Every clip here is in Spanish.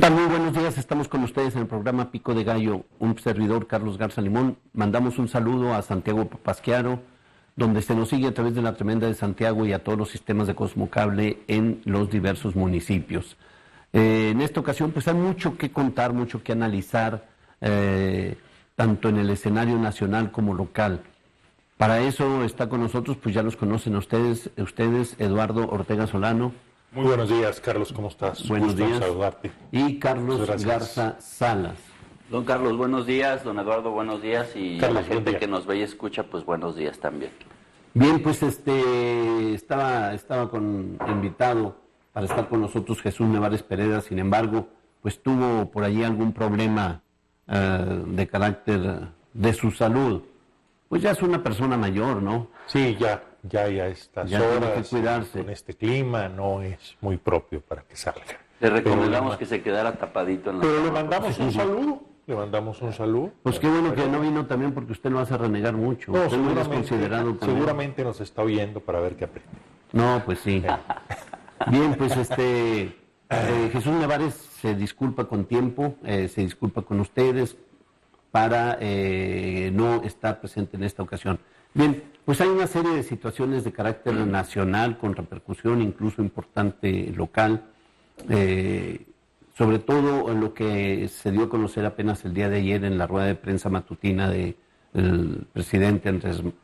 tal? Muy buenos días, estamos con ustedes en el programa Pico de Gallo, un servidor, Carlos Garza Limón. Mandamos un saludo a Santiago Papasquiaro, donde se nos sigue a través de la Tremenda de Santiago y a todos los sistemas de Cosmocable en los diversos municipios. En esta ocasión pues hay mucho que contar, mucho que analizar, tanto en el escenario nacional como local. Para eso está con nosotros, pues ya los conocen ustedes, Eduardo Ortega Solano. Muy buenos días, Carlos, ¿cómo estás? Buenos días. Saludarte. Y Carlos Garza Salas. Don Carlos, buenos días. Don Eduardo, buenos días. Y Carlos, a la gente buen día. que nos ve y escucha, pues buenos días también. Bien, pues estaba invitado para estar con nosotros Jesús Nevares Pereda, sin embargo, pues tuvo por allí algún problema de carácter de su salud. Pues ya es una persona mayor, ¿no? Sí, ya estas Ya tiene horas, que cuidarse. con este clima, no es muy propio para que salga. Le recomendamos Pero que se quedara tapadito en la Pero le cama. mandamos un saludo, Pues qué bueno que no vino también porque usted lo hace renegar mucho. No, Usted no es considerado también. seguramente nos está oyendo para ver qué aprende. No, pues sí. Bien, pues Jesús Nevares se disculpa con tiempo, se disculpa con ustedes para no estar presente en esta ocasión. Bien, pues hay una serie de situaciones de carácter nacional con repercusión incluso importante local, sobre todo en lo que se dio a conocer apenas el día de ayer en la rueda de prensa matutina del presidente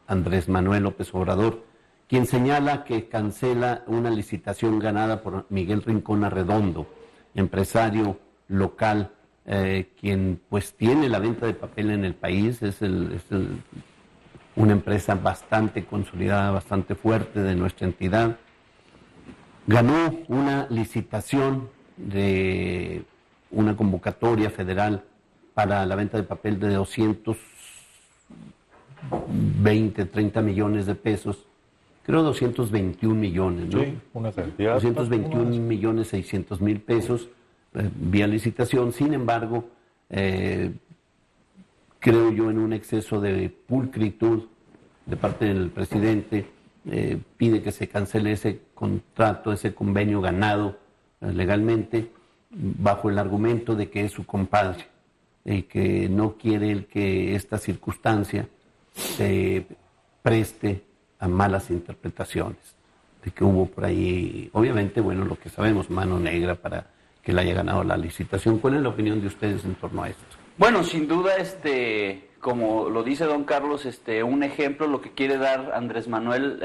Andrés Manuel López Obrador, quien señala que cancela una licitación ganada por Miguel Rincón Arredondo, empresario local, quien pues tiene la venta de papel en el país, una empresa bastante consolidada, bastante fuerte de nuestra entidad. Ganó una licitación de una convocatoria federal para la venta de papel de 30 millones de pesos, creo 221 millones, ¿no? Sí, una cantidad. 221 millones 600 mil pesos vía licitación. Sin embargo, creo yo en un exceso de pulcritud de parte del presidente, pide que se cancele ese contrato, ese convenio ganado legalmente, bajo el argumento de que es su compadre y que no quiere él que esta circunstancia se preste a malas interpretaciones, de que hubo por ahí, obviamente, bueno, lo que sabemos, mano negra para que él haya ganado la licitación. ¿Cuál es la opinión de ustedes en torno a esto? Bueno, sin duda, como lo dice don Carlos, un ejemplo, lo que quiere dar Andrés Manuel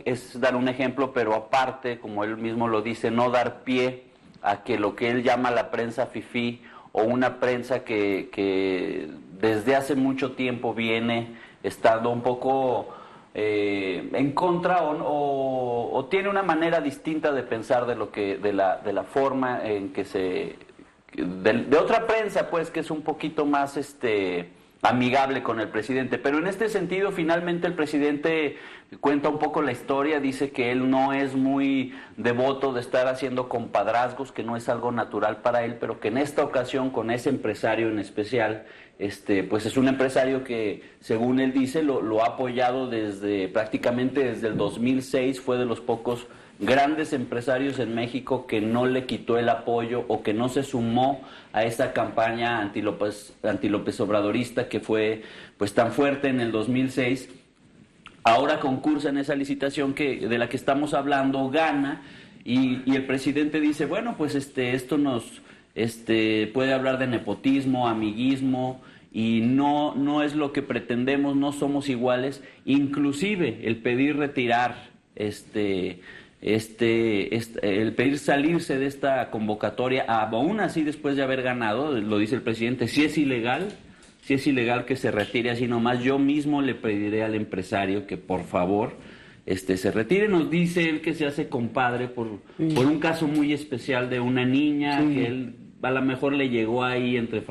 es dar un ejemplo, pero aparte, como él mismo lo dice, no dar pie a que lo que él llama la prensa fifí o una prensa que desde hace mucho tiempo viene estando un poco en contra o tiene una manera distinta de pensar de la forma en que de otra prensa, pues, que es un poquito más amigable con el presidente. Pero en este sentido, finalmente el presidente cuenta un poco la historia, dice que él no es muy devoto de estar haciendo compadrazgos, que no es algo natural para él, pero que en esta ocasión con ese empresario en especial, pues es un empresario que, según él dice, lo ha apoyado prácticamente desde el 2006, fue de los pocos grandes empresarios en México que no le quitó el apoyo o que no se sumó a esa campaña anti-López Obradorista que fue pues tan fuerte en el 2006. Ahora concursa en esa licitación de la que estamos hablando, gana, y el presidente dice, bueno, pues esto nos puede hablar de nepotismo, amiguismo, y no es lo que pretendemos, no somos iguales. Inclusive el pedir retirar el pedir salirse de esta convocatoria, aún así después de haber ganado, lo dice el presidente, si es ilegal que se retire así nomás. Yo mismo le pediré al empresario que por favor se retire. Nos dice él que se hace compadre por un caso muy especial de una niña que él a lo mejor le llegó ahí entre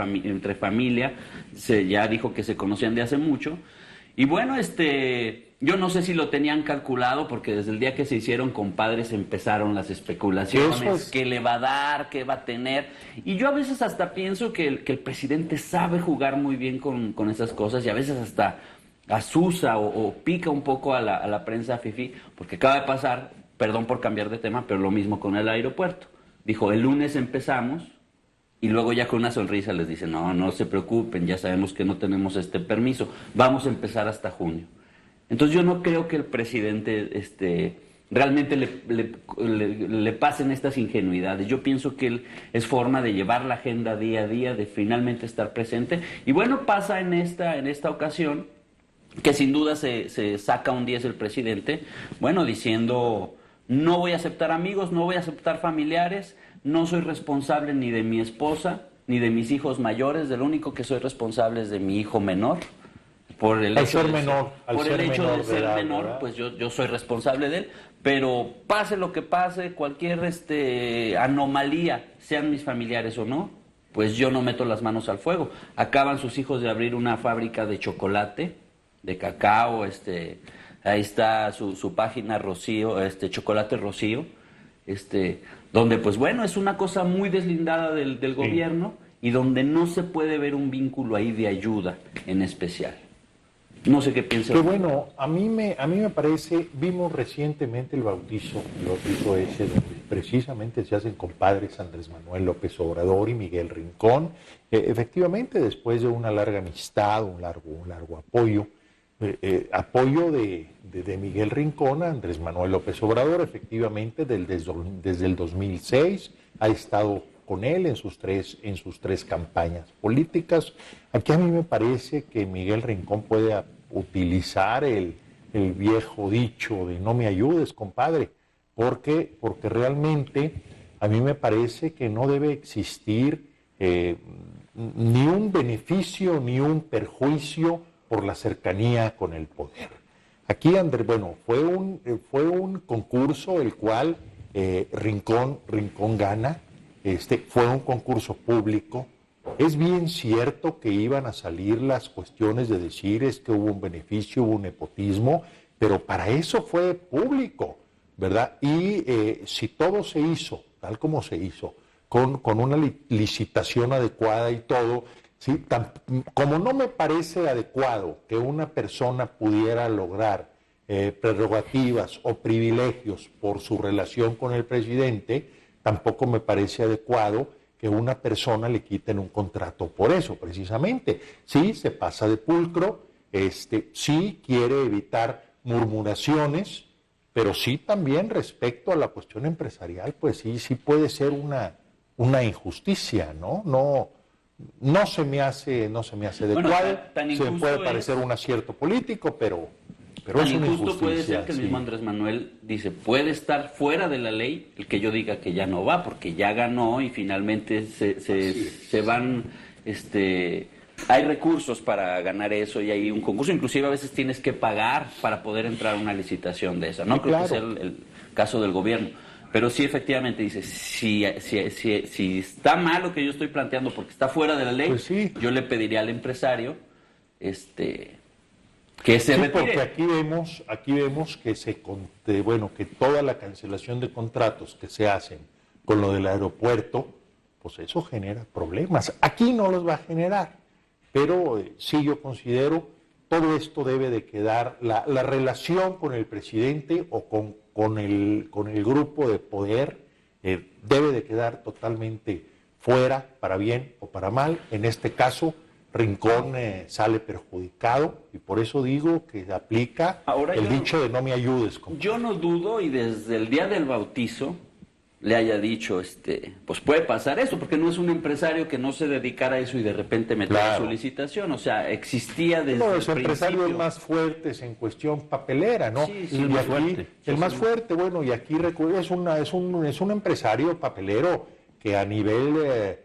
familia, ya dijo que se conocían de hace mucho. Y bueno, yo no sé si lo tenían calculado, porque desde el día que se hicieron compadres empezaron las especulaciones, qué le va a dar, qué va a tener. Y yo a veces hasta pienso que el presidente sabe jugar muy bien con esas cosas, y a veces hasta asusa o pica un poco a la prensa fifí, porque acaba de pasar, perdón por cambiar de tema, pero lo mismo con el aeropuerto. Dijo, el lunes empezamos, y luego ya con una sonrisa les dice, no se preocupen, ya sabemos que no tenemos este permiso, vamos a empezar hasta junio. Entonces yo no creo que el presidente realmente le pasen estas ingenuidades. Yo pienso que él es forma de llevar la agenda día a día, de finalmente estar presente. Y bueno, pasa en esta ocasión que sin duda se saca un 10 el presidente, bueno, diciendo, no voy a aceptar amigos, no voy a aceptar familiares, no soy responsable ni de mi esposa, ni de mis hijos mayores, de lo único que soy responsable es de mi hijo menor. Por el hecho de ser menor, pues yo soy responsable de él, pero pase lo que pase, cualquier anomalía, sean mis familiares o no, pues yo no meto las manos al fuego. Acaban sus hijos de abrir una fábrica de chocolate, de cacao, ahí está su página Rocío, Chocolate Rocío, donde pues bueno, es una cosa muy deslindada del gobierno y donde no se puede ver un vínculo ahí de ayuda en especial. No sé qué piensa. Que bueno, a mí me parece, vimos recientemente el bautizo ese, donde precisamente se hacen compadres Andrés Manuel López Obrador y Miguel Rincón. Efectivamente, después de una larga amistad, un largo apoyo, apoyo de Miguel Rincón a Andrés Manuel López Obrador, efectivamente, desde el 2006 ha estado con él en sus tres campañas políticas. Aquí a mí me parece que Miguel Rincón puede utilizar el viejo dicho de no me ayudes, compadre, porque realmente a mí me parece que no debe existir ni un beneficio ni un perjuicio por la cercanía con el poder. Aquí, Andrés, bueno, fue un concurso el cual Rincón gana. Fue un concurso público. Es bien cierto que iban a salir las cuestiones de decir es que hubo un beneficio, hubo un nepotismo, pero para eso fue público, ¿verdad? Y si todo se hizo tal como se hizo, con una licitación adecuada y todo, ¿sí? Como no me parece adecuado que una persona pudiera lograr prerrogativas o privilegios por su relación con el presidente, tampoco me parece adecuado que a una persona le quiten un contrato por eso, precisamente. Sí, se pasa de pulcro, sí quiere evitar murmuraciones, pero sí también respecto a la cuestión empresarial, pues sí puede ser una injusticia, ¿no? No se me hace adecuado, se puede parecer un acierto político, pero es una injusticia. Puede ser que el mismo Andrés Manuel dice, puede estar fuera de la ley el que yo diga que ya no va, porque ya ganó y finalmente se van, hay recursos para ganar eso y hay un concurso, inclusive a veces tienes que pagar para poder entrar a una licitación de esa. No creo que sea el caso del gobierno, pero sí efectivamente dice, si está mal lo que yo estoy planteando porque está fuera de la ley, pues sí, yo le pediría al empresario, que se retire. Porque aquí vemos que toda la cancelación de contratos que se hacen con lo del aeropuerto, pues eso genera problemas. Aquí no los va a generar, pero sí yo considero todo esto debe de quedar, la relación con el presidente o con el grupo de poder debe de quedar totalmente fuera, para bien o para mal. En este caso, Rincón sale perjudicado y por eso digo que aplica el dicho de no me ayudes. Yo no dudo y desde el día del bautizo le haya dicho, pues puede pasar eso, porque no es un empresario que no se dedicara a eso y de repente metiera su licitación, o sea, existía desde el principio. Los empresarios más fuertes en cuestión papelera, ¿no? Sí, y más aquí, fuerte. El más fuerte, bueno, y aquí es un empresario papelero que a nivel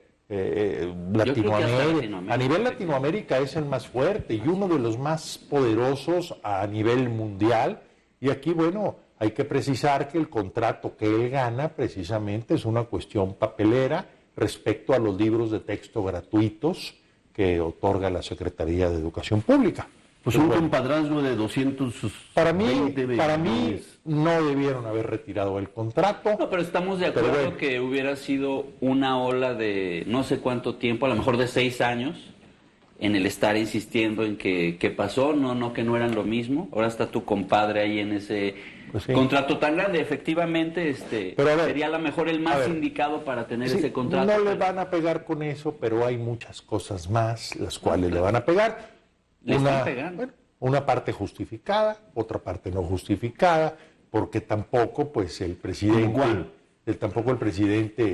Latinoamérica es el más fuerte y uno de los más poderosos a nivel mundial. Y aquí, bueno, hay que precisar que el contrato que él gana precisamente es una cuestión papelera respecto a los libros de texto gratuitos que otorga la Secretaría de Educación Pública. Pues un compadrazgo de 200. Para mí no debieron haber retirado el contrato. No, pero estamos de acuerdo que hubiera sido una ola de no sé cuánto tiempo, a lo mejor de 6 años, en el estar insistiendo en que pasó, no que no eran lo mismo. Ahora está tu compadre ahí en ese contrato tan grande. Efectivamente, pero ver, sería a lo mejor el más indicado para tener ese contrato. No le van a pegar con eso, pero hay muchas cosas más las cuales le van a pegar. Le están pegando. Bueno, una parte justificada, otra parte no justificada, porque tampoco, pues, el presidente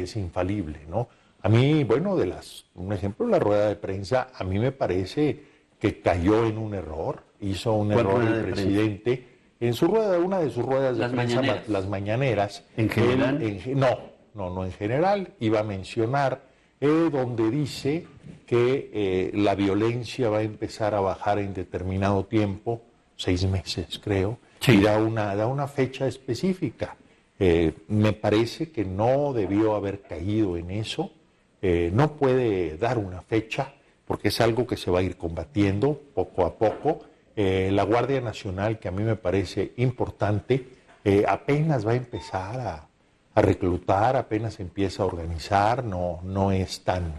es infalible, ¿no? A mí, bueno, un ejemplo, la rueda de prensa, a mí me parece que cayó en un error, hizo un error el presidente en una de sus ruedas de prensa, las mañaneras. ¿En general? No en general, iba a mencionar donde dice que la violencia va a empezar a bajar en determinado tiempo, 6 meses creo, y da una fecha específica. Me parece que no debió haber caído en eso. No puede dar una fecha porque es algo que se va a ir combatiendo poco a poco. La Guardia Nacional, que a mí me parece importante, apenas va a empezar a reclutar, apenas empieza a organizar, no es tan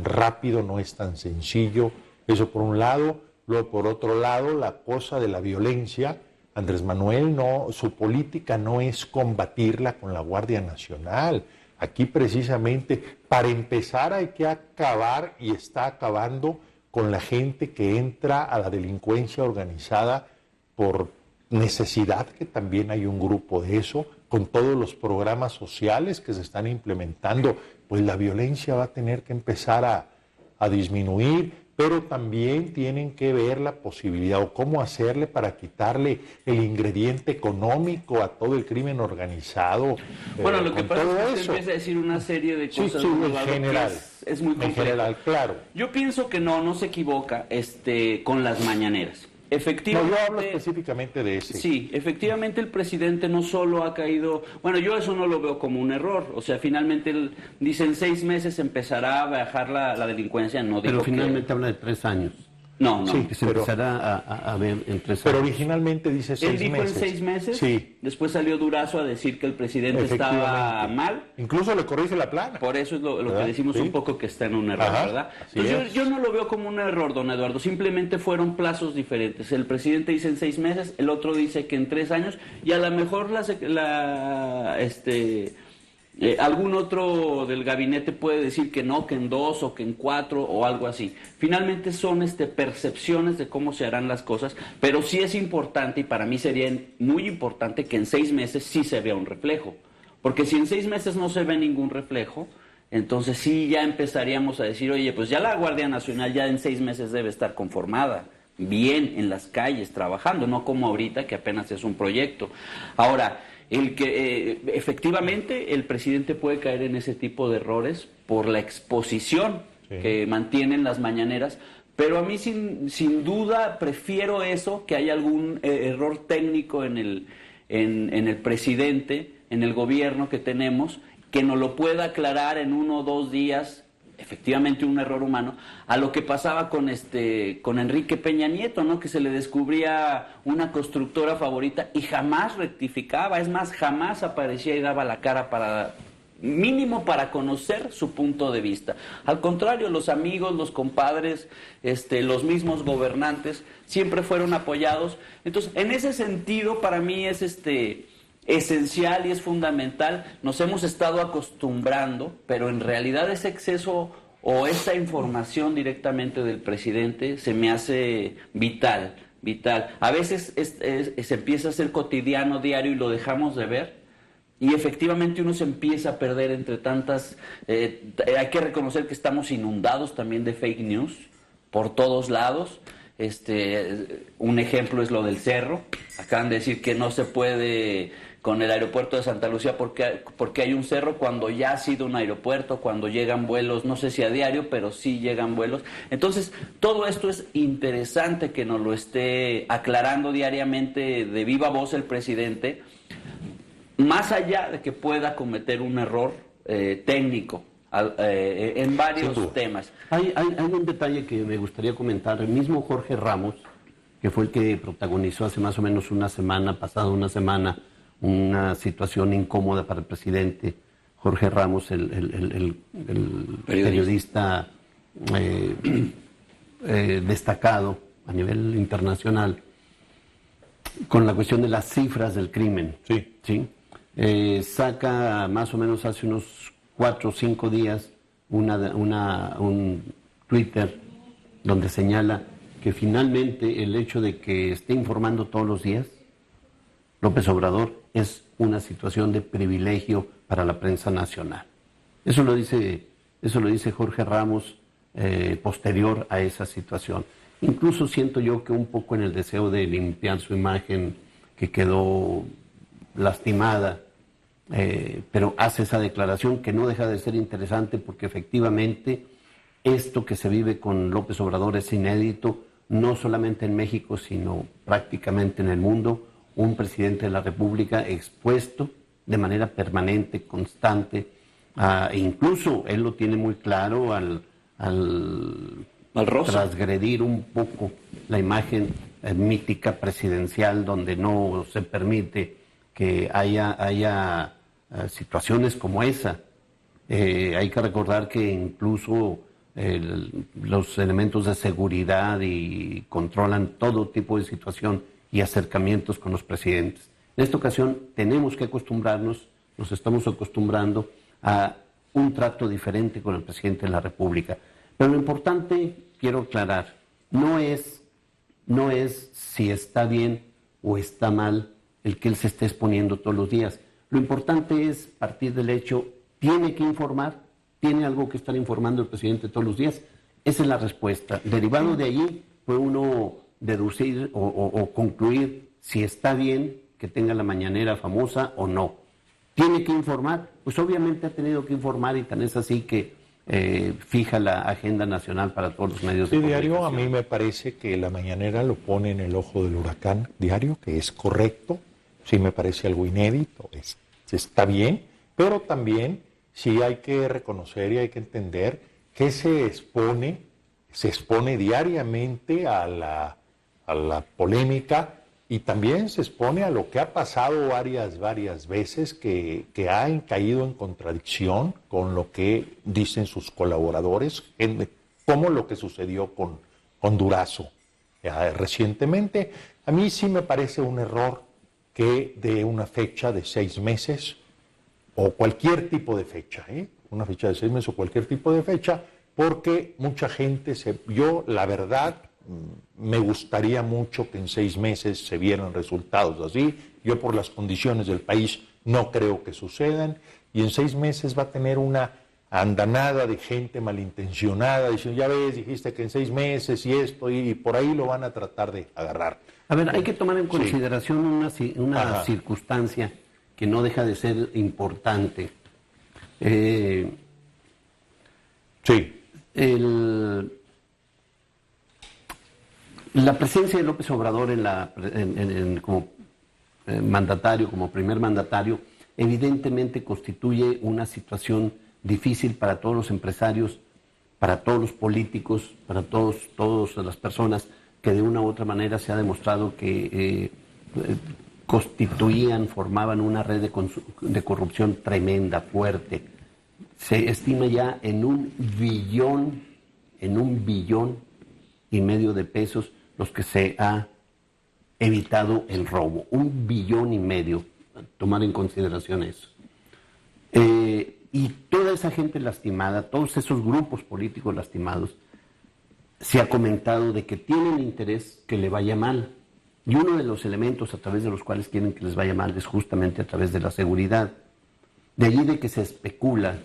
rápido, no es tan sencillo. Eso por un lado. Luego por otro lado, la cosa de la violencia. Andrés Manuel su política no es combatirla con la Guardia Nacional. Aquí precisamente, para empezar, hay que acabar, y está acabando, con la gente que entra a la delincuencia organizada por necesidad, que también hay un grupo de eso, con todos los programas sociales que se están implementando, pues la violencia va a tener que empezar a disminuir, pero también tienen que ver la posibilidad o cómo hacerle para quitarle el ingrediente económico a todo el crimen organizado. Bueno, lo que pasa es que usted empieza a decir una serie de cosas en general, es muy complejo. En general, claro. Yo pienso que no se equivoca con las mañaneras. Efectivamente, no, yo hablo específicamente de ese. Sí, efectivamente el presidente no solo ha caído, bueno, yo eso no lo veo como un error, o sea, finalmente dice en 6 meses empezará a bajar la delincuencia, no digo. Pero finalmente habla de 3 años. No. Sí, que se empezará a ver en 3 años. Pero originalmente dice 6 meses. Él dijo en 6 meses, sí. Después salió Durazo a decir que el presidente estaba mal. Incluso le corrige la plana. Por eso es lo que decimos un poco que está en un error, ¿verdad? Entonces yo no lo veo como un error, don Eduardo, simplemente fueron plazos diferentes. El presidente dice en 6 meses, el otro dice que en 3 años, y a lo mejor algún otro del gabinete puede decir que no, que en 2 o que en 4 o algo así. Finalmente son percepciones de cómo se harán las cosas, pero sí es importante, y para mí sería muy importante, que en 6 meses sí se vea un reflejo. Porque si en 6 meses no se ve ningún reflejo, entonces sí ya empezaríamos a decir, oye, pues ya la Guardia Nacional ya en 6 meses debe estar conformada, bien en las calles, trabajando, no como ahorita que apenas es un proyecto. Ahora, efectivamente el presidente puede caer en ese tipo de errores por la exposición que mantienen las mañaneras, pero a mí sin duda prefiero eso, que haya algún error técnico en el presidente, en el gobierno que tenemos, que nos lo pueda aclarar en 1 o 2 días, efectivamente un error humano, a lo que pasaba con Enrique Peña Nieto, ¿no? Que se le descubría una constructora favorita y jamás rectificaba, es más, jamás aparecía y daba la cara mínimo para conocer su punto de vista. Al contrario, los amigos, los compadres, los mismos gobernantes siempre fueron apoyados. Entonces, en ese sentido, para mí es esencial y es fundamental. Nos hemos estado acostumbrando, pero en realidad ese exceso o esta información directamente del presidente se me hace vital. A veces se empieza a hacer cotidiano, diario, y lo dejamos de ver, y efectivamente uno se empieza a perder entre tantas. Hay que reconocer que estamos inundados también de fake news por todos lados. Un ejemplo es lo del cerro. Acaban de decir que no se puede con el aeropuerto de Santa Lucía porque hay un cerro, cuando ya ha sido un aeropuerto, cuando llegan vuelos, no sé si a diario, pero sí llegan vuelos. Entonces, todo esto es interesante que nos lo esté aclarando diariamente de viva voz el presidente, más allá de que pueda cometer un error técnico en varios temas. Hay un detalle que me gustaría comentar. El mismo Jorge Ramos, que fue el que protagonizó hace más o menos una semana, una situación incómoda para el presidente. Jorge Ramos, el periodista destacado a nivel internacional con la cuestión de las cifras del crimen. Sí. ¿Sí? Saca más o menos hace unos 4 o 5 días un Twitter donde señala que finalmente el hecho de que esté informando todos los días López Obrador es una situación de privilegio para la prensa nacional. Eso lo dice Jorge Ramos posterior a esa situación. Incluso siento yo que un poco en el deseo de limpiar su imagen, que quedó lastimada, pero hace esa declaración que no deja de ser interesante porque efectivamente esto que se vive con López Obrador es inédito, no solamente en México, sino prácticamente en el mundo. Un presidente de la República expuesto de manera permanente, constante, e incluso él lo tiene muy claro al transgredir un poco la imagen mítica presidencial, donde no se permite que haya situaciones como esa. Hay que recordar que incluso los elementos de seguridad y controlan todo tipo de situación y acercamientos con los presidentes. En esta ocasión tenemos que acostumbrarnos, nos estamos acostumbrando a un trato diferente con el presidente de la República. Pero lo importante, quiero aclarar, no es si está bien o está mal el que él se esté exponiendo todos los días. Lo importante es partir del hecho, tiene que informar, tiene algo que estar informando el presidente todos los días. Esa es la respuesta. Derivado de allí, puede uno deducir o concluir si está bien que tenga la mañanera famosa o no. ¿Tiene que informar? Pues obviamente ha tenido que informar, y tan es así que fija la agenda nacional para todos los medios de comunicación. Diario, a mí me parece que la mañanera lo pone en el ojo del huracán, Diario, que es correcto, sí me parece algo inédito, está bien, pero también sí hay que reconocer y hay que entender que se expone diariamente a la polémica, y también se expone a lo que ha pasado varias veces, que ha caído en contradicción con lo que dicen sus colaboradores, como lo que sucedió con Durazo recientemente. A mí sí me parece un error que de una fecha de 6 meses, o cualquier tipo de fecha, una fecha de 6 meses o cualquier tipo de fecha, porque mucha gente yo la verdad, me gustaría mucho que en 6 meses se vieran resultados así. Yo, por las condiciones del país, no creo que sucedan, y en 6 meses va a tener una andanada de gente malintencionada diciendo, ya ves, dijiste que en 6 meses y esto, y por ahí lo van a tratar de agarrar. A ver, hay que tomar en consideración una circunstancia que no deja de ser importante. La presencia de López Obrador como mandatario, como primer mandatario, evidentemente constituye una situación difícil para todos los empresarios, para todos los políticos, para todas las personas que de una u otra manera se ha demostrado que formaban una red de corrupción tremenda, fuerte. Se estima ya en un billón y medio de pesos los que se ha evitado el robo. 1,5 billones, tomar en consideración eso. Y toda esa gente lastimada, todos esos grupos políticos lastimados, se ha comentado de que tienen interés que le vaya mal. Y uno de los elementos a través de los cuales quieren que les vaya mal es justamente a través de la seguridad. De allí de que se especula,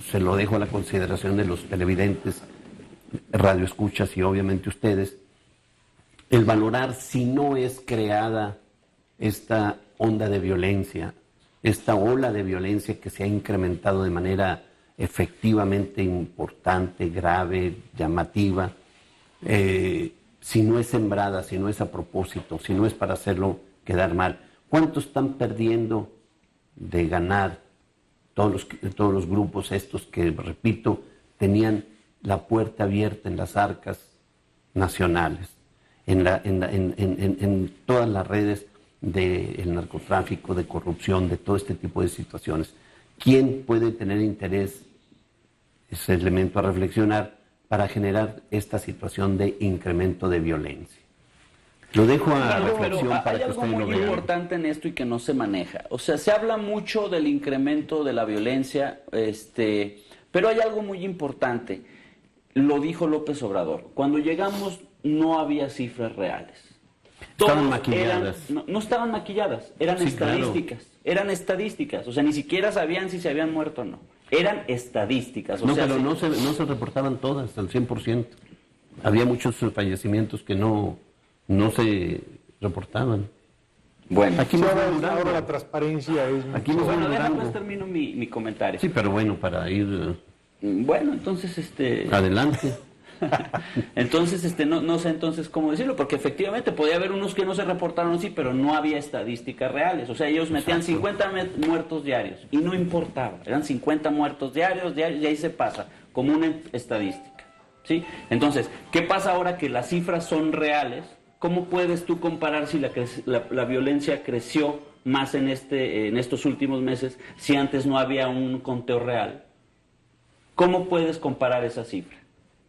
se lo dejo a la consideración de los televidentes, radioescuchas y obviamente ustedes, el valorar si no es creada esta onda de violencia, esta ola de violencia que se ha incrementado de manera efectivamente importante, grave, llamativa, si no es sembrada, si no es a propósito, si no es para hacerlo quedar mal. ¿Cuánto están perdiendo de ganar todos los grupos estos que, repito, tenían la puerta abierta en las arcas nacionales, en todas las redes del narcotráfico, de corrupción, de todo este tipo de situaciones? ¿Quién puede tener interés, ese elemento a reflexionar, para generar esta situación de incremento de violencia. Lo dejo a reflexión para que ustedes lo vean. Hay algo muy importante en esto y que no se maneja. O sea, se habla mucho del incremento de la violencia, pero hay algo muy importante. Lo dijo López Obrador. Cuando llegamos no había cifras reales. Estaban maquilladas. No estaban maquilladas, eran estadísticas. Claro. Eran estadísticas. O sea, ni siquiera sabían si se habían muerto o no. Eran estadísticas. O sea, pero no se reportaban todas al 100%. Había muchos fallecimientos que no se reportaban. Bueno, aquí ahora la transparencia es... Aquí bueno, déjame termino mi comentario. Sí, pero bueno, para ir... Bueno, entonces... Adelante. Entonces, no sé entonces cómo decirlo, porque efectivamente podía haber unos que no se reportaron así, pero no había estadísticas reales. O sea, ellos metían 50 muertos diarios y no importaba. Eran 50 muertos diarios, y ahí se pasa, como una estadística. ¿Sí? Entonces, ¿qué pasa ahora que las cifras son reales? ¿Cómo puedes tú comparar si la violencia creció más en estos últimos meses si antes no había un conteo real? ¿Cómo puedes comparar esa cifra?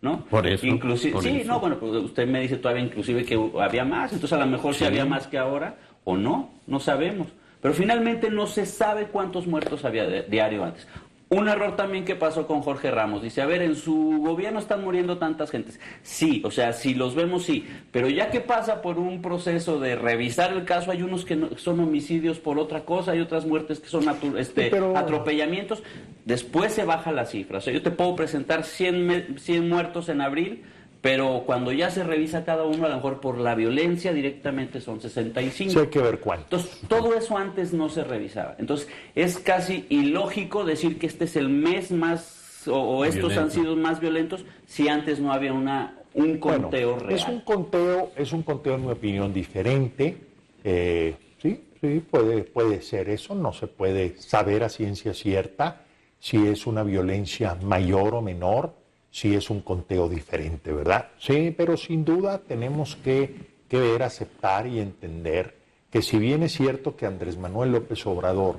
¿No? Por eso. Inclusive, sí, no, bueno, pues usted me dice todavía inclusive que había más, entonces a lo mejor sí había más que ahora, o no sabemos. Pero finalmente no se sabe cuántos muertos había diario antes. Un error también que pasó con Jorge Ramos. Dice, a ver, en su gobierno están muriendo tantas gentes. Sí, o sea, si los vemos, sí. Pero ya que pasa por un proceso de revisar el caso, hay unos que son homicidios por otra cosa, hay otras muertes que son atropellamientos. Después se baja la cifra. O sea, yo te puedo presentar 100 muertos en abril, pero cuando ya se revisa cada uno, a lo mejor por la violencia directamente son 65. Sí, hay que ver cuántos. Entonces, todo eso antes no se revisaba. Entonces, es casi ilógico decir que este es el mes más, o estos han sido más violentos, si antes no había un conteo real. Es un conteo, en mi opinión, diferente. Sí, puede ser eso. No se puede saber a ciencia cierta si es una violencia mayor o menor, si es un conteo diferente, ¿verdad? Sí, pero sin duda tenemos que ver, aceptar y entender que si bien es cierto que Andrés Manuel López Obrador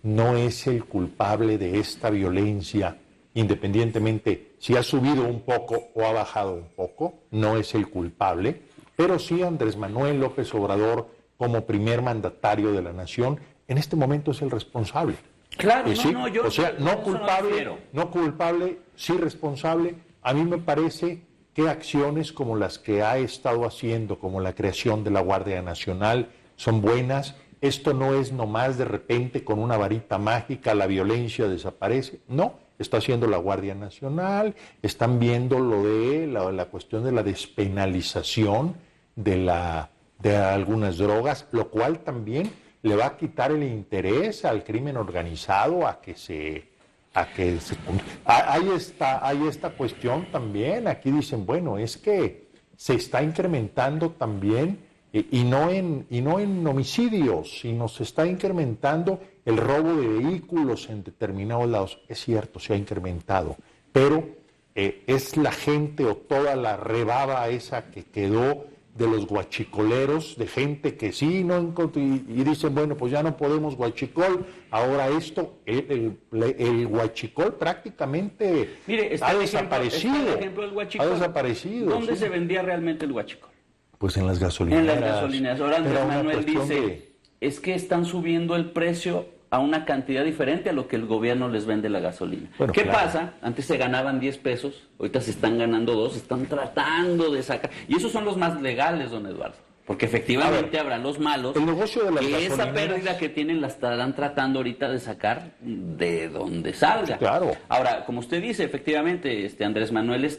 no es el culpable de esta violencia, independientemente si ha subido un poco o ha bajado un poco, no es el culpable, pero sí Andrés Manuel López Obrador, como primer mandatario de la nación, en este momento es el responsable. Claro, ¿sí? No culpable, sí responsable. A mí me parece que acciones como las que ha estado haciendo, como la creación de la Guardia Nacional, son buenas. Esto no es nomás de repente con una varita mágica la violencia desaparece. No, está haciendo la Guardia Nacional, están viendo lo de la cuestión de la despenalización de algunas drogas, lo cual también le va a quitar el interés al crimen organizado hay esta cuestión también. Aquí dicen, bueno, es que se está incrementando también y no en homicidios, sino se está incrementando el robo de vehículos en determinados lados. Es cierto, se ha incrementado, pero es la gente o toda la rebaba esa que quedó de los guachicoleros, de gente que sí, y dicen, bueno, pues ya no podemos guachicol, ahora esto, el guachicol prácticamente ha desaparecido. Está el ejemplo del guachicol. Ha desaparecido. ¿Dónde se vendía realmente el guachicol? Pues en las gasolineras. En las gasolineras. Ahora Andrés Manuel dice, es que están subiendo el precio a una cantidad diferente a lo que el gobierno les vende la gasolina. Bueno, ¿qué pasa? Antes se ganaban 10 pesos, ahorita se están ganando 2, están tratando de sacar. Y esos son los más legales, don Eduardo. Porque efectivamente habrá los malos el negocio de las que esa pérdida que tienen la estarán tratando ahorita de sacar de donde salga. Claro. Ahora, como usted dice, efectivamente, Andrés Manuel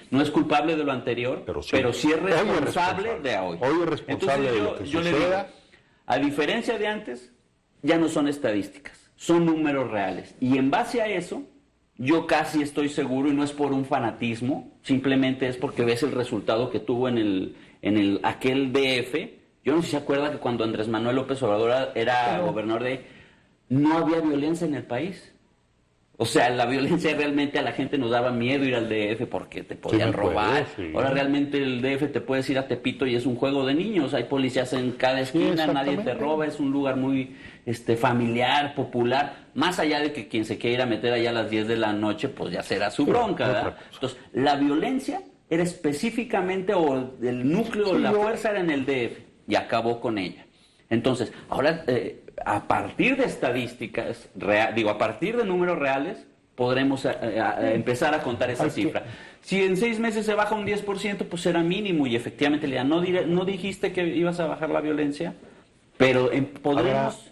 no es culpable de lo anterior, pero sí es responsable de hoy. Hoy es responsable de lo que suceda. Le digo, a diferencia de antes, ya no son estadísticas, son números reales. Y en base a eso, yo casi estoy seguro, y no es por un fanatismo, simplemente es porque ves el resultado que tuvo en aquel DF. Yo no sé si se acuerda que cuando Andrés Manuel López Obrador era gobernador no había violencia en el país. O sea, la violencia realmente a la gente nos daba miedo ir al DF porque te podían robar. Sí. Ahora realmente el DF te puedes ir a Tepito y es un juego de niños. Hay policías en cada esquina, nadie te roba, es un lugar muy familiar, popular. Más allá de que quien se quiera ir a meter allá a las 10 de la noche, pues ya será su bronca, ¿verdad? Entonces, la violencia era específicamente, o el núcleo, la fuerza era en el DF y acabó con ella. Entonces, ahora... a partir de estadísticas, a partir de números reales, podremos empezar a contar esa cifra. Si en 6 meses se baja un 10%, pues será mínimo, y efectivamente, no dijiste que ibas a bajar la violencia, pero podremos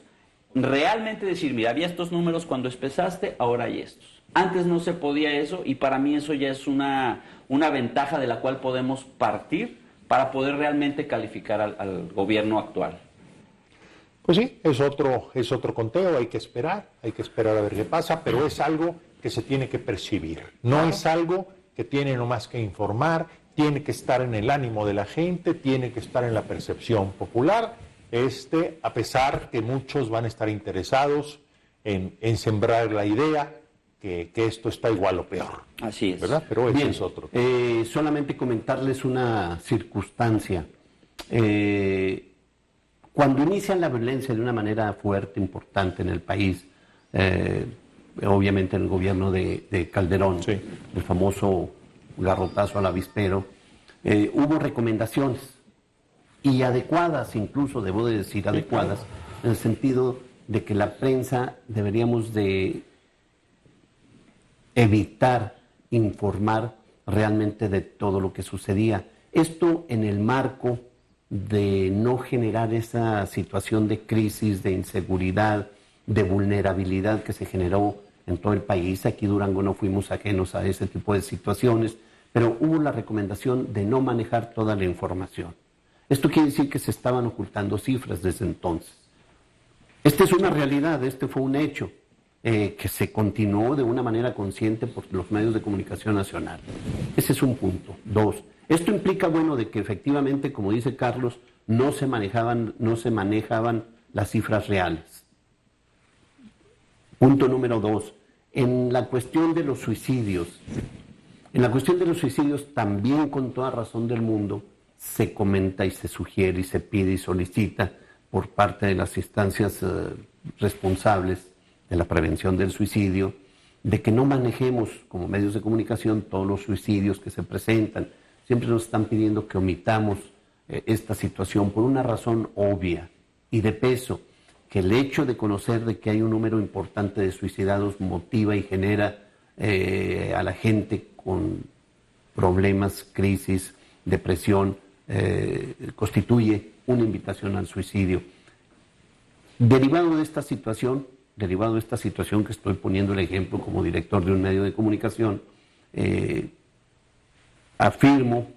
realmente decir, mira, había estos números cuando empezaste, ahora hay estos. Antes no se podía eso, y para mí eso ya es una ventaja de la cual podemos partir para poder realmente calificar al gobierno actual. Pues sí, es otro conteo, hay que esperar a ver qué pasa, pero es algo que se tiene que percibir, no es algo que tiene nomás que informar, tiene que estar en el ánimo de la gente, tiene que estar en la percepción popular, a pesar que muchos van a estar interesados en sembrar la idea que esto está igual o peor. Así es. ¿Verdad? Pero ese Bien, es otro. Solamente comentarles una circunstancia. Cuando inician la violencia de una manera fuerte, importante en el país, obviamente en el gobierno de Calderón, sí, el famoso garrotazo al avispero, hubo recomendaciones, y adecuadas, incluso debo de decir adecuadas, en el sentido de que la prensa deberíamos de evitar informar realmente de todo lo que sucedía. Esto en el marco de no generar esa situación de crisis, de inseguridad, de vulnerabilidad que se generó en todo el país. Aquí Durango no fuimos ajenos a ese tipo de situaciones, pero hubo la recomendación de no manejar toda la información. Esto quiere decir que se estaban ocultando cifras desde entonces. Esta es una realidad, este fue un hecho que se continuó de una manera consciente por los medios de comunicación nacional. Ese es un punto. 2. Esto implica, de que efectivamente, como dice Carlos, no se manejaban las cifras reales. Punto número 2. En la cuestión de los suicidios, también con toda razón del mundo, se comenta y se sugiere y se pide y solicita por parte de las instancias responsables de la prevención del suicidio, de que no manejemos como medios de comunicación todos los suicidios que se presentan. Siempre nos están pidiendo que omitamos esta situación por una razón obvia y de peso, que el hecho de conocer de que hay un número importante de suicidados motiva y genera a la gente con problemas, crisis, depresión, constituye una invitación al suicidio. Derivado de esta situación que estoy poniendo el ejemplo como director de un medio de comunicación, afirmo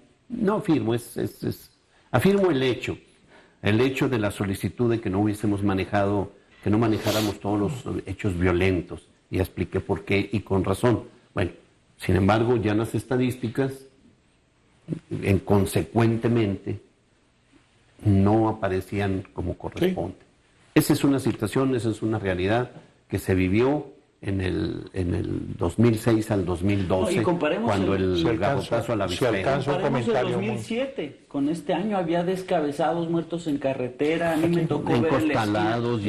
el hecho de la solicitud de que no manejáramos todos los hechos violentos, y expliqué por qué y con razón. Bueno, sin embargo, ya en las estadísticas, consecuentemente, no aparecían como corresponde. Sí. Esa es una situación, esa es una realidad que se vivió en el 2006 al 2012, cuando el garrotazo a la avispero. Comparemos el 2007, con este año había descabezados, muertos en carretera, a mí me tocó ver encostalados,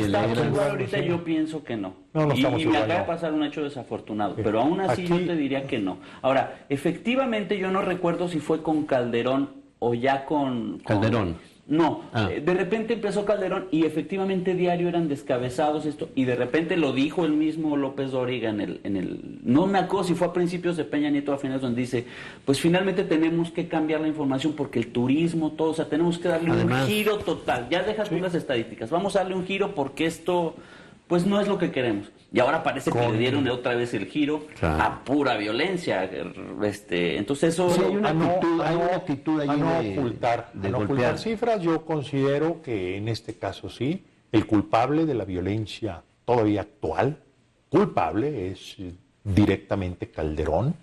ahorita yo pienso que no. Y me acaba de pasar un hecho desafortunado, pero aún así yo te diría que no. Ahora, efectivamente yo no recuerdo si fue con Calderón o ya con Calderón. No, de repente empezó Calderón y efectivamente diario eran descabezados y de repente lo dijo el mismo López Dóriga no me acuerdo si fue a principios de Peña Nieto, a finales, donde dice, pues finalmente tenemos que cambiar la información porque el turismo, todo, o sea, tenemos que darle un giro total, ya dejas tú las estadísticas, vamos a darle un giro porque esto, pues no es lo que queremos. Y ahora parece que le dieron otra vez el giro a pura violencia. Entonces eso... Sí, hay una actitud ahí de ocultar cifras. Yo considero que en este caso sí, el culpable de la violencia todavía actual, culpable es directamente Calderón,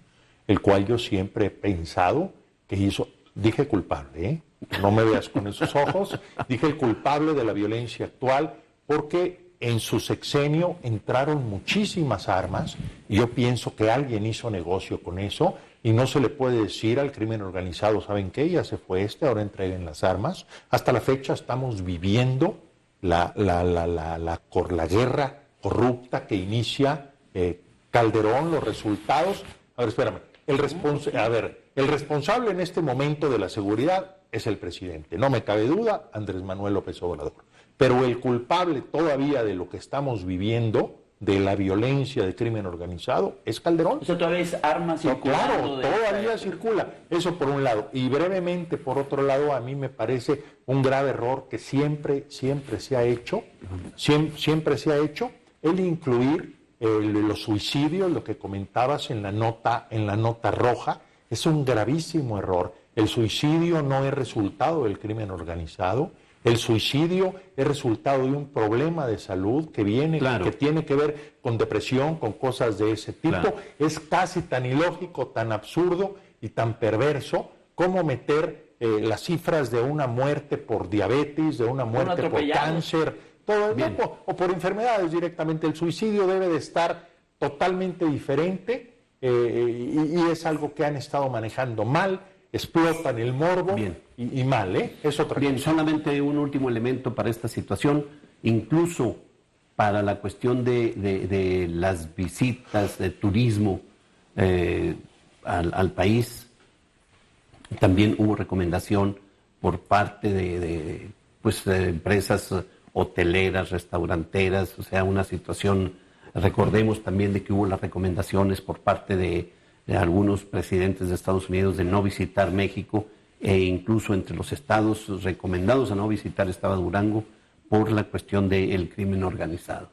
el cual yo siempre he pensado que hizo, dije culpable, no me veas con esos ojos, dije el culpable de la violencia actual, porque en su sexenio entraron muchísimas armas, y yo pienso que alguien hizo negocio con eso, y no se le puede decir al crimen organizado, ¿saben qué? Ya se fue ahora entreguen las armas. Hasta la fecha estamos viviendo la guerra corrupta que inicia Calderón, los resultados. A ver, espérame. El responsable en este momento de la seguridad es el presidente. No me cabe duda, Andrés Manuel López Obrador. Pero el culpable todavía de lo que estamos viviendo, de la violencia del crimen organizado, es Calderón. O sea, todavía es armas circulando. No, claro, todavía circula. Eso por un lado. Y brevemente, por otro lado, a mí me parece un grave error que siempre se ha hecho, el incluir los suicidios, lo que comentabas en la nota roja, es un gravísimo error. El suicidio no es resultado del crimen organizado. El suicidio es resultado de un problema de salud que viene, que tiene que ver con depresión, con cosas de ese tipo. Claro. Es casi tan ilógico, tan absurdo y tan perverso como meter las cifras de una muerte por diabetes, de una muerte por cáncer, todo el tiempo, o por enfermedades directamente. El suicidio debe de estar totalmente diferente y es algo que han estado manejando mal. Explotan el morbo y mal, es otra cosa. Bien, solamente un último elemento para esta situación, incluso para la cuestión de las visitas de turismo al país, también hubo recomendación por parte de empresas hoteleras, restauranteras, o sea, una situación, recordemos también de que hubo las recomendaciones por parte de algunos presidentes de Estados Unidos de no visitar México, e incluso entre los estados recomendados a no visitar estaba Durango por la cuestión del crimen organizado.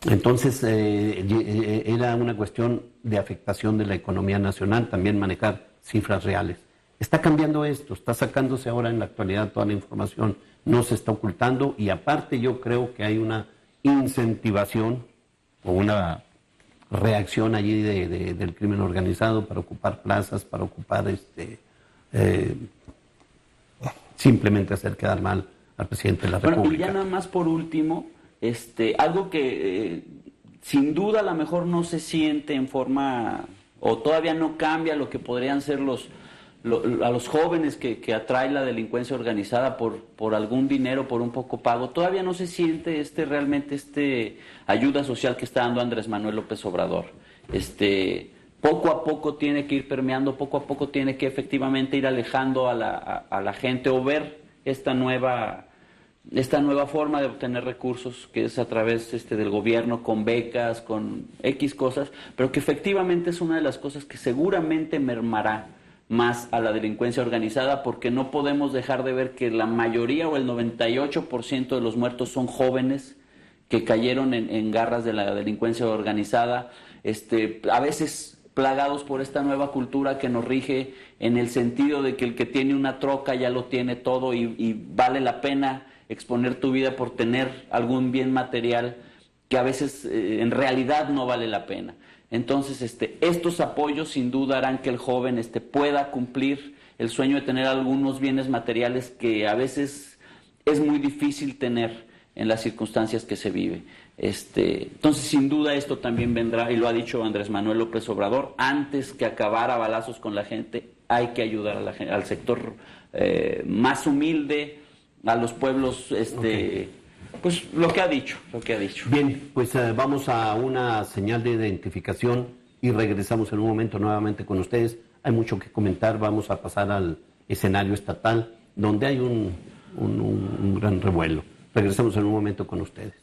Entonces era una cuestión de afectación de la economía nacional, también manejar cifras reales. Está cambiando esto, está sacándose ahora en la actualidad toda la información, no se está ocultando, y aparte yo creo que hay una incentivación o una reacción allí del crimen organizado para ocupar plazas, para ocupar simplemente hacer quedar mal al presidente de la República. Bueno, y ya nada más por último, algo que sin duda a lo mejor no se siente en forma, o todavía no cambia lo que podrían ser a los jóvenes que atrae la delincuencia organizada por algún dinero, por un poco pago, todavía no se siente realmente ayuda social que está dando Andrés Manuel López Obrador. Poco a poco tiene que ir permeando, poco a poco tiene que efectivamente ir alejando a la gente, o ver esta nueva forma de obtener recursos, que es a través del gobierno, con becas, con X cosas, pero que efectivamente es una de las cosas que seguramente mermará más a la delincuencia organizada, porque no podemos dejar de ver que la mayoría o el 98% de los muertos son jóvenes que cayeron en garras de la delincuencia organizada, a veces plagados por esta nueva cultura que nos rige, en el sentido de que el que tiene una troca ya lo tiene todo y vale la pena exponer tu vida por tener algún bien material que a veces en realidad no vale la pena. Entonces, estos apoyos sin duda harán que el joven pueda cumplir el sueño de tener algunos bienes materiales que a veces es muy difícil tener en las circunstancias que se vive. Entonces, sin duda esto también vendrá, y lo ha dicho Andrés Manuel López Obrador, antes que acabar a balazos con la gente, hay que ayudar a al sector más humilde, a los pueblos, pues lo que ha dicho. Bien, pues vamos a una señal de identificación y regresamos en un momento nuevamente con ustedes. Hay mucho que comentar, vamos a pasar al escenario estatal, donde hay un gran revuelo. Regresamos en un momento con ustedes.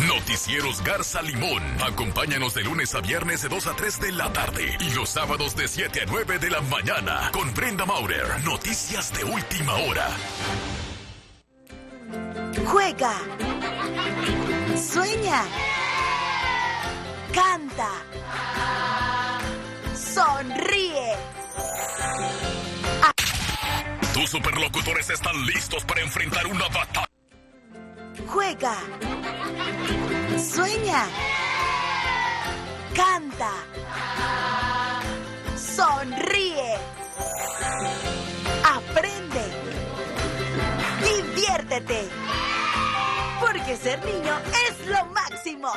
Noticieros Garza Limón. Acompáñanos de lunes a viernes de 2 a 3 de la tarde y los sábados de 7 a 9 de la mañana con Brenda Maurer. Noticias de última hora. Juega. Sueña. Canta. Sonríe. Tus superlocutores están listos para enfrentar una batalla. Juega. Sueña. Canta. Sonríe. diviértete. Porque ser niño es lo máximo.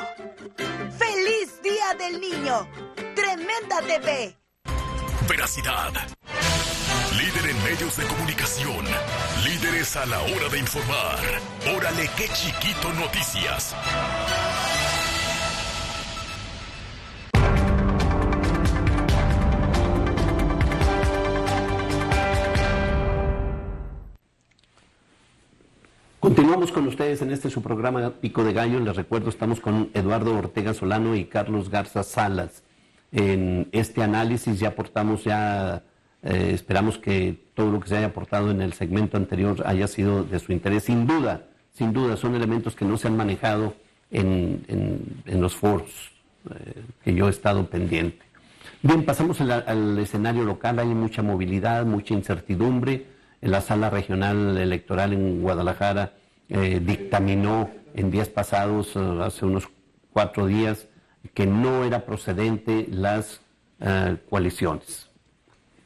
¡Feliz Día del Niño! ¡Tremenda TV! Veracidad. Líder en medios de comunicación. Líderes a la hora de informar. Órale, qué chiquito noticias. Continuamos con ustedes en este su programa Pico de Gallo. Les recuerdo, estamos con Eduardo Ortega Solano y Carlos Garza Salas. En este análisis ya aportamos, esperamos que todo lo que se haya aportado en el segmento anterior haya sido de su interés. Sin duda, son elementos que no se han manejado en los foros que yo he estado pendiente. Bien, pasamos al escenario local. Hay mucha movilidad, mucha incertidumbre. En la sala regional electoral en Guadalajara dictaminó en días pasados, hace unos 4 días, que no era procedente las coaliciones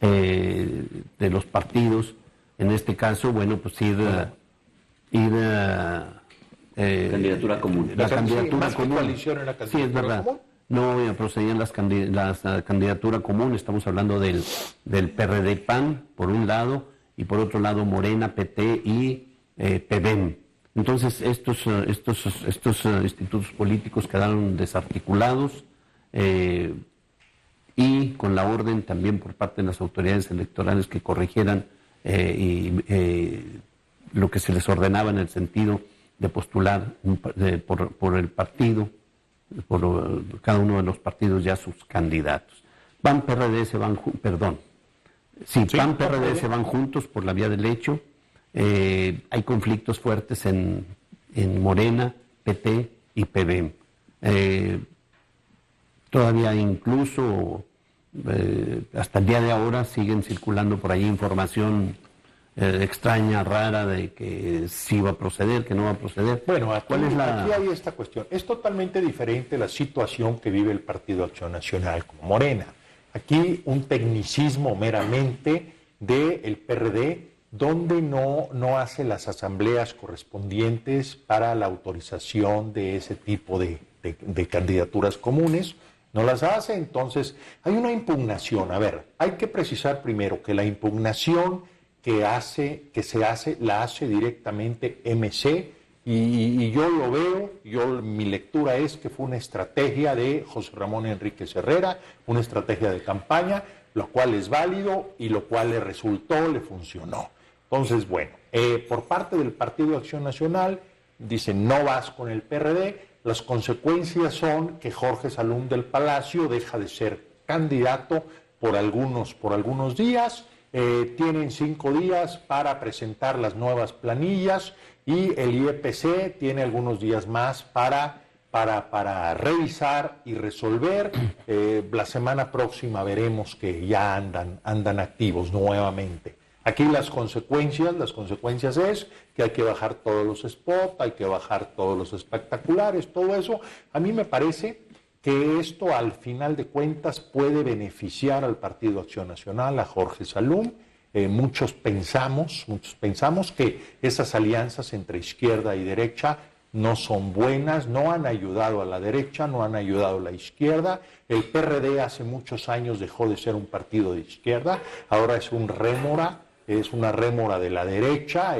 de los partidos. En este caso, bueno, pues candidatura común. La candidatura sí, común. Coalición en la candidatura sí, es verdad. Común. No procedían la candidatura común. Estamos hablando del PRD PAN, por un lado, y por otro lado Morena, PT y PBEM. Entonces estos institutos políticos quedaron desarticulados y con la orden también por parte de las autoridades electorales que corrigieran lo que se les ordenaba en el sentido de postular por el partido, por cada uno de los partidos ya sus candidatos. PAN, PRD se van, PAN, PRD se van juntos por la vía del hecho. Hay conflictos fuertes en Morena, PT y PBEM. Todavía incluso hasta el día de ahora siguen circulando por ahí información extraña, rara, de que sí va a proceder, que no va a proceder. Bueno, aquí ¿Cuál es aquí hay esta cuestión. Es totalmente diferente la situación que vive el Partido Acción Nacional como Morena. Aquí un tecnicismo meramente del PRD, donde no hace las asambleas correspondientes para la autorización de ese tipo de candidaturas comunes, no las hace. Entonces hay una impugnación. A ver, hay que precisar primero que la impugnación que se hace la hace directamente MC, y yo lo veo, mi lectura es que fue una estrategia de José Ramón Enríquez Herrera, una estrategia de campaña, lo cual es válido y lo cual le resultó, le funcionó. Entonces, bueno, por parte del Partido de Acción Nacional, dicen no vas con el PRD, las consecuencias son que Jorge Salum del Palacio deja de ser candidato por algunos días, tienen 5 días para presentar las nuevas planillas y el IEPC tiene algunos días más para revisar y resolver. La semana próxima veremos que ya andan activos nuevamente. Aquí las consecuencias es que hay que bajar todos los spots, hay que bajar todos los espectaculares, todo eso. A mí me parece que esto al final de cuentas puede beneficiar al Partido Acción Nacional, a Jorge Salum. Muchos pensamos que esas alianzas entre izquierda y derecha no son buenas, no han ayudado a la derecha, no han ayudado a la izquierda. El PRD hace muchos años dejó de ser un partido de izquierda, ahora es una rémora de la derecha,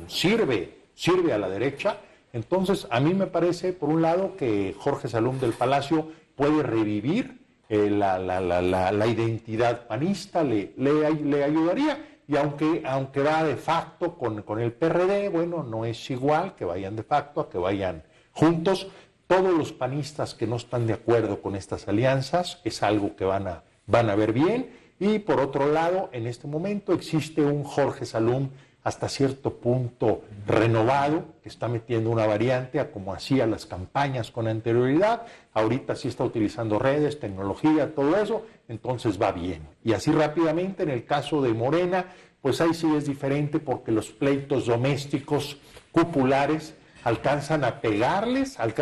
sirve a la derecha. Entonces, a mí me parece, por un lado, que Jorge Salum del Palacio puede revivir la identidad panista, le ayudaría. Y aunque va de facto con el PRD, bueno, no es igual que vayan de facto a que vayan juntos. Todos los panistas que no están de acuerdo con estas alianzas es algo que van a ver bien. Y por otro lado, en este momento existe un Jorge Salum hasta cierto punto renovado, que está metiendo una variante a como hacía las campañas con anterioridad. Ahorita sí está utilizando redes, tecnología, todo eso, entonces va bien. Y así rápidamente, en el caso de Morena, pues ahí sí es diferente porque los pleitos domésticos cupulares alcanzan a pegarles al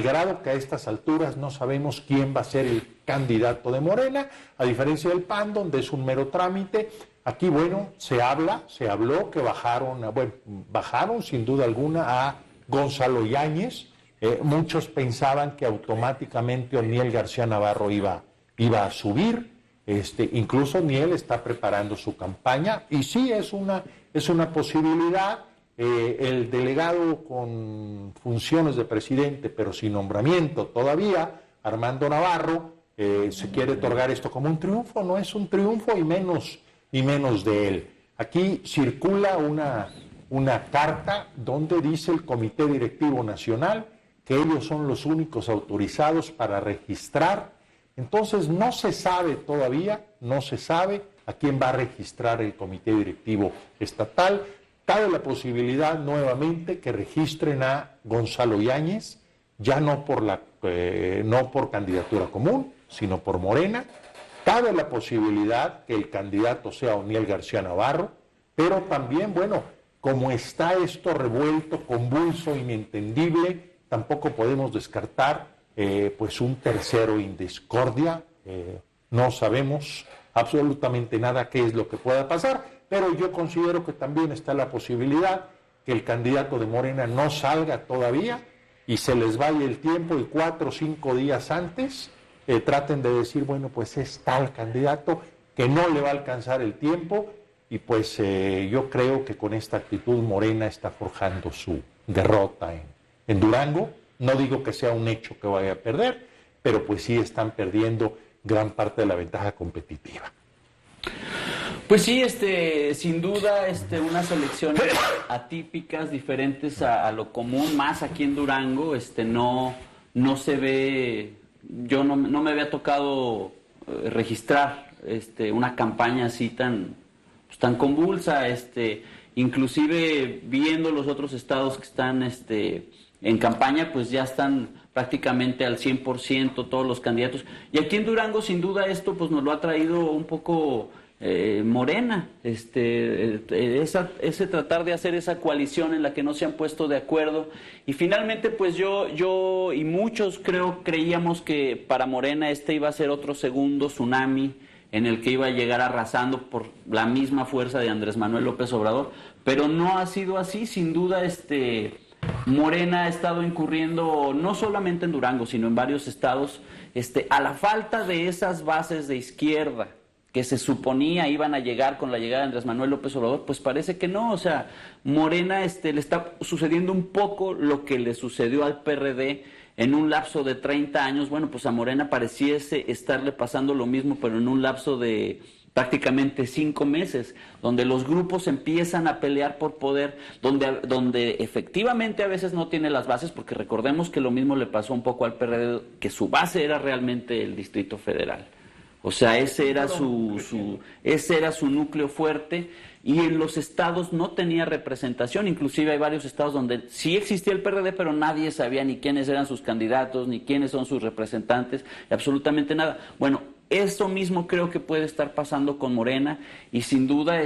grado que a estas alturas no sabemos quién va a ser el candidato de Morena, a diferencia del PAN, donde es un mero trámite. Aquí, bueno, se habló que bajaron sin duda alguna a Gonzalo Yáñez. Muchos pensaban que automáticamente Oniel García Navarro iba a subir. Incluso Oniel está preparando su campaña y sí es una posibilidad. El delegado con funciones de presidente, pero sin nombramiento todavía, Armando Navarro, se quiere otorgar esto como un triunfo. No es un triunfo y menos de él. Aquí circula una carta donde dice el Comité Directivo Nacional que ellos son los únicos autorizados para registrar. Entonces no se sabe todavía, a quién va a registrar el Comité Directivo Estatal. Cabe la posibilidad nuevamente que registren a Gonzalo Yáñez, ya no por candidatura común, sino por Morena. Cabe la posibilidad que el candidato sea Oniel García Navarro, pero también, bueno, como está esto revuelto, convulso, inentendible, tampoco podemos descartar pues un tercero en discordia. No sabemos absolutamente nada qué es lo que pueda pasar, pero yo considero que también está la posibilidad que el candidato de Morena no salga todavía y se les vaya el tiempo y 4 o 5 días antes traten de decir, bueno, pues es tal candidato que no le va a alcanzar el tiempo y pues yo creo que con esta actitud Morena está forjando su derrota en Durango. No digo que sea un hecho que vaya a perder, pero pues sí están perdiendo gran parte de la ventaja competitiva. Pues sí, sin duda, unas elecciones atípicas, diferentes a lo común, más aquí en Durango, no se ve, yo no me había tocado registrar, una campaña así tan convulsa, inclusive viendo los otros estados que están, en campaña, pues ya están prácticamente al 100% todos los candidatos. Y aquí en Durango, sin duda, esto pues nos lo ha traído un poco Morena, ese tratar de hacer esa coalición en la que no se han puesto de acuerdo. Y finalmente, pues yo y muchos creíamos que para Morena iba a ser otro segundo tsunami en el que iba a llegar arrasando por la misma fuerza de Andrés Manuel López Obrador, pero no ha sido así. Sin duda, Morena ha estado incurriendo no solamente en Durango, sino en varios estados, a la falta de esas bases de izquierda que se suponía iban a llegar con la llegada de Andrés Manuel López Obrador, pues parece que no. O sea, Morena le está sucediendo un poco lo que le sucedió al PRD en un lapso de 30 años. Bueno, pues a Morena pareciese estarle pasando lo mismo, pero en un lapso de prácticamente 5 meses, donde los grupos empiezan a pelear por poder, donde efectivamente a veces no tiene las bases, porque recordemos que lo mismo le pasó un poco al PRD, que su base era realmente el Distrito Federal. O sea, ese era su núcleo fuerte, y en los estados no tenía representación. Inclusive hay varios estados donde sí existía el PRD, pero nadie sabía ni quiénes eran sus candidatos, ni quiénes son sus representantes, absolutamente nada. Bueno, eso mismo creo que puede estar pasando con Morena, y sin duda,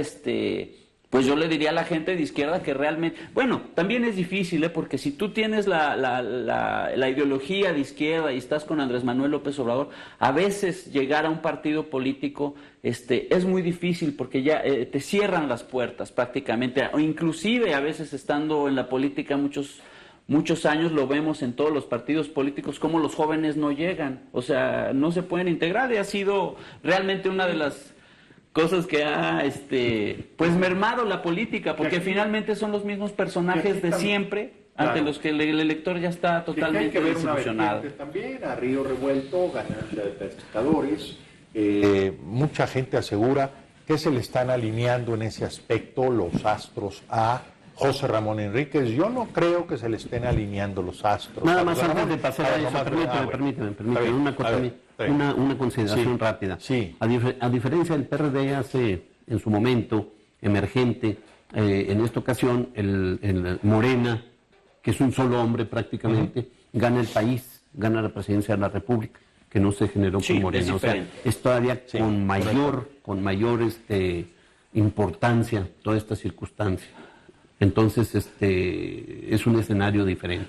pues yo le diría a la gente de izquierda que realmente, bueno, también es difícil, porque si tú tienes la ideología de izquierda y estás con Andrés Manuel López Obrador, a veces llegar a un partido político es muy difícil, porque ya te cierran las puertas prácticamente, o inclusive a veces estando en la política muchos años, lo vemos en todos los partidos políticos, como los jóvenes no llegan, o sea, no se pueden integrar, y ha sido realmente una de las cosas que ha pues mermado la política, porque finalmente son los mismos personajes de siempre, ante los que el elector ya está totalmente desilusionado. También a río revuelto, ganancia de pescadores. Mucha gente asegura que se le están alineando en ese aspecto los astros a José Ramón Enríquez. Yo no creo que se le estén alineando los astros. Nada más antes de pasar a eso, permíteme, una consideración rápida. Sí. A diferencia del PRD hace, en su momento, emergente, en esta ocasión, el Morena, que es un solo hombre prácticamente, gana el país, gana la presidencia de la República, que no se generó por Morena. O sea, es todavía con mayor importancia toda esta circunstancia. Entonces, es un escenario diferente.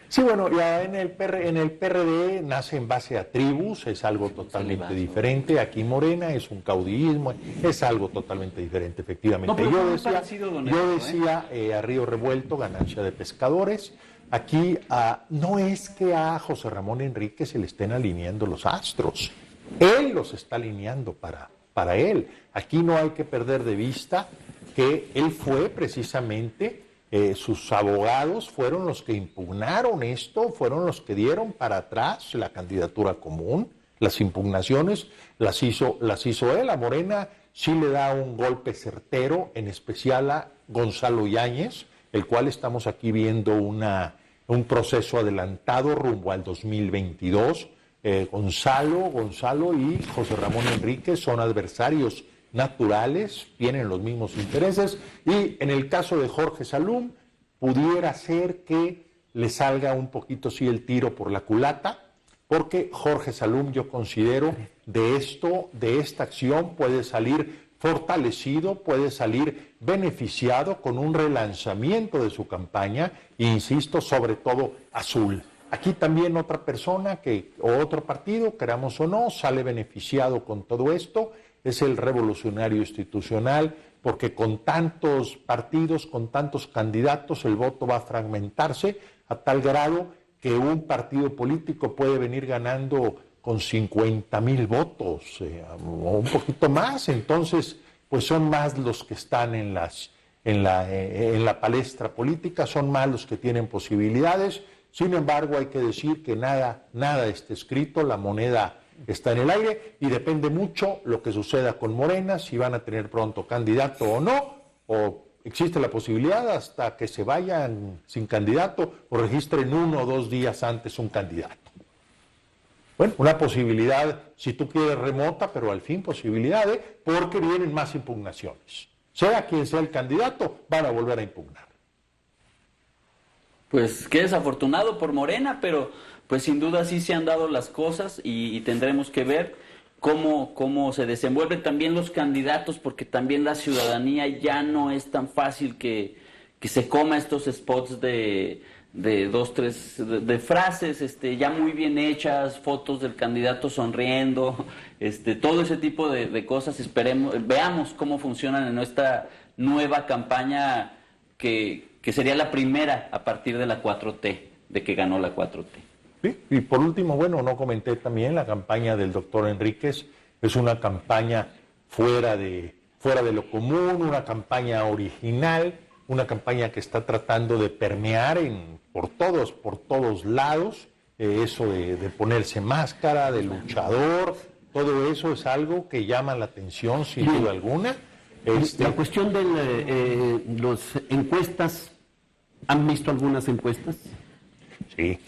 Sí, bueno, ya en el PRD nace en base a tribus, es algo totalmente diferente. Aquí Morena es un caudillismo, es algo totalmente diferente, efectivamente. No, yo decía a río revuelto, ganancia de pescadores. Aquí no es que a José Ramón Enrique se le estén alineando los astros, él los está alineando para él. Aquí no hay que perder de vista que él fue precisamente... sus abogados fueron los que impugnaron esto, fueron los que dieron para atrás la candidatura común, las impugnaciones las hizo él. A Morena sí le da un golpe certero, en especial a Gonzalo Yáñez, el cual estamos aquí viendo un proceso adelantado rumbo al 2022. Gonzalo y José Ramón Enrique son adversarios naturales, tienen los mismos intereses, y en el caso de Jorge Salum pudiera ser que le salga un poquito sí el tiro por la culata, porque Jorge Salum, yo considero, de esta acción puede salir fortalecido, puede salir beneficiado con un relanzamiento de su campaña, e insisto, sobre todo azul. Aquí también otra persona o otro partido, queramos o no, sale beneficiado con todo esto, es el Revolucionario Institucional, porque con tantos partidos, con tantos candidatos, el voto va a fragmentarse a tal grado que un partido político puede venir ganando con 50,000 votos o un poquito más. Entonces, pues son más los que están en la palestra política, son más los que tienen posibilidades. Sin embargo, hay que decir que nada está escrito, la moneda está en el aire y depende mucho lo que suceda con Morena, si van a tener pronto candidato o no, o existe la posibilidad hasta que se vayan sin candidato o registren 1 o 2 días antes un candidato. Bueno, una posibilidad, si tú quieres, remota, pero al fin posibilidad, porque vienen más impugnaciones. Sea quien sea el candidato, van a volver a impugnar. Pues qué desafortunado por Morena, pero pues sin duda sí se han dado las cosas y tendremos que ver cómo se desenvuelven también los candidatos, porque también la ciudadanía ya no es tan fácil que se coma estos spots de 2, 3 de frases ya muy bien hechas, fotos del candidato sonriendo, todo ese tipo de cosas. Veamos cómo funcionan en esta nueva campaña que sería la primera a partir de la 4T, de que ganó la 4T. Sí, y por último, bueno, no comenté también, la campaña del doctor Enríquez es una campaña fuera de lo común, una campaña original, una campaña que está tratando de permear por todos lados, eso de ponerse máscara, de luchador, todo eso es algo que llama la atención sin duda alguna. La cuestión de las encuestas, ¿han visto algunas encuestas? Sí,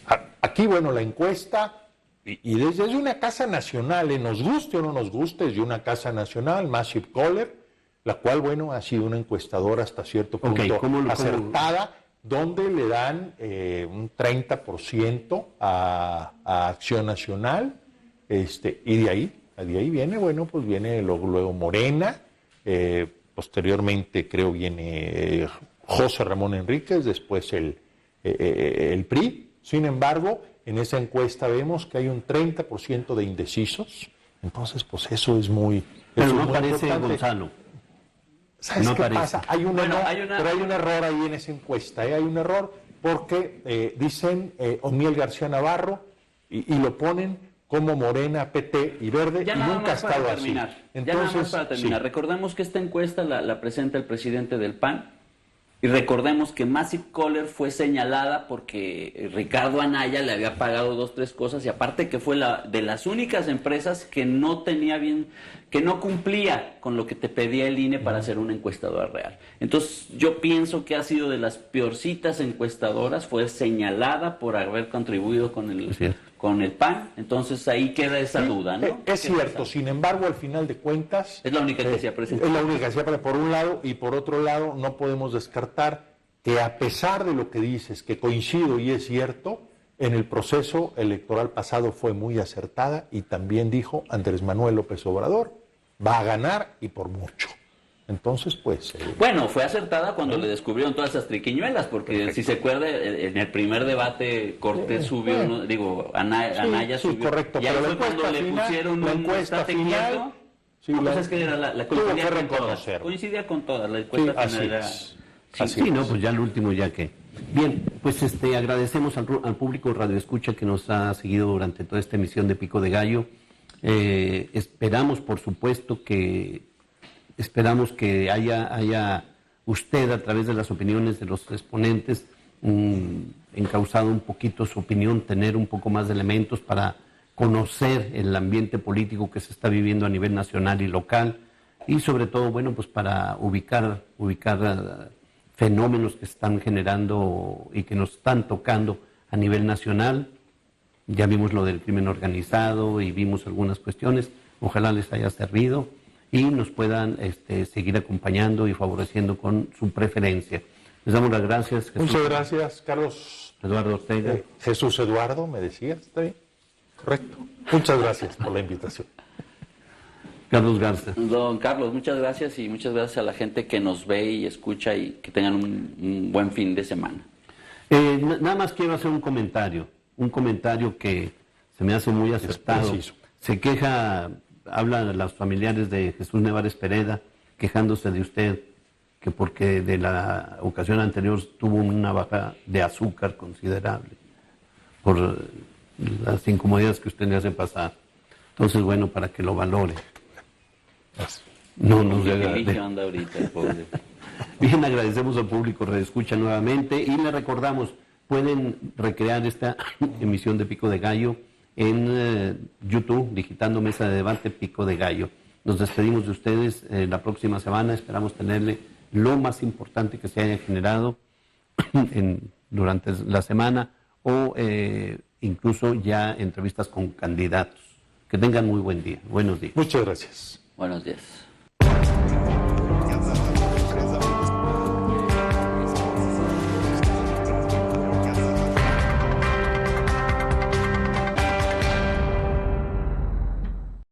aquí, bueno, la encuesta, y desde una casa nacional, nos guste o no nos guste, es de una casa nacional, Massive Caller, la cual, bueno, ha sido una encuestadora hasta cierto punto acertada, donde le dan un 30% a Acción Nacional, y de ahí viene, bueno, pues viene luego Morena, posteriormente creo viene José Ramón Enríquez, después el PRI. Sin embargo, en esa encuesta vemos que hay un 30% de indecisos, entonces pues eso es muy... Pero no parece Gonzalo. ¿Sabes qué pasa? Hay un error ahí en esa encuesta, hay un error porque dicen Omiel García Navarro y lo ponen como Morena, PT y Verde, ya y nunca ha estado así. Entonces, para terminar, recordemos que esta encuesta la presenta el presidente del PAN, y recordemos que Massive Caller fue señalada porque Ricardo Anaya le había pagado 2, 3 cosas, y aparte que fue de las únicas empresas que no cumplía con lo que te pedía el INE para ser una encuestadora real. Entonces yo pienso que ha sido de las peorcitas encuestadoras, fue señalada por haber contribuido con el PAN, entonces ahí queda esa duda, ¿no? Es cierto, sin embargo, al final de cuentas... Es la única que se ha presentado. Es la única que se ha presentado, por un lado, y por otro lado, no podemos descartar que a pesar de lo que dices, que coincido y es cierto, en el proceso electoral pasado fue muy acertada, y también dijo Andrés Manuel López Obrador, va a ganar y por mucho. Entonces, pues... Bueno, fue acertada cuando le descubrieron todas esas triquiñuelas, porque perfecto. Si se acuerda, en el primer debate Cortés subió, ¿no? Digo, Anaya subió. Correcto, ya pero fue cuando le pusieron la un encuesta final... Sí, no, pues es que era la coincidía con todas, la encuesta final era... Sí, no, pues ya el último ya que... Bien, pues agradecemos al público Radio Escucha que nos ha seguido durante toda esta emisión de Pico de Gallo. Esperamos, por supuesto, que haya usted, a través de las opiniones de los exponentes, encauzado un poquito su opinión, tener un poco más de elementos para conocer el ambiente político que se está viviendo a nivel nacional y local, y sobre todo, bueno, pues para ubicar fenómenos que se están generando y que nos están tocando a nivel nacional. Ya vimos lo del crimen organizado y vimos algunas cuestiones. Ojalá les haya servido y nos puedan seguir acompañando y favoreciendo con su preferencia. Les damos las gracias. Jesús. Muchas gracias, Carlos. Eduardo Ortega. Jesús Eduardo, me decías, ¿está bien? Correcto. Muchas gracias por la invitación. Carlos Garza. Don Carlos, muchas gracias y muchas gracias a la gente que nos ve y escucha y que tengan un buen fin de semana. Nada más quiero hacer un comentario que se me hace muy acertado. Se queja, hablan los familiares de Jesús Nevares Pereda, quejándose de usted, que porque de la ocasión anterior tuvo una baja de azúcar considerable por las incomodidades que usted le hace pasar. Entonces, bueno, para que lo valore. No nos anda ahorita, pobre. Bien, agradecemos al público Radio Escucha nuevamente y le recordamos, pueden recrear esta emisión de Pico de Gallo en YouTube, digitando Mesa de Debate Pico de Gallo. Nos despedimos de ustedes la próxima semana, esperamos tenerle lo más importante que se haya generado durante la semana o incluso ya entrevistas con candidatos. Que tengan muy buen día. Buenos días. Muchas gracias. Buenos días.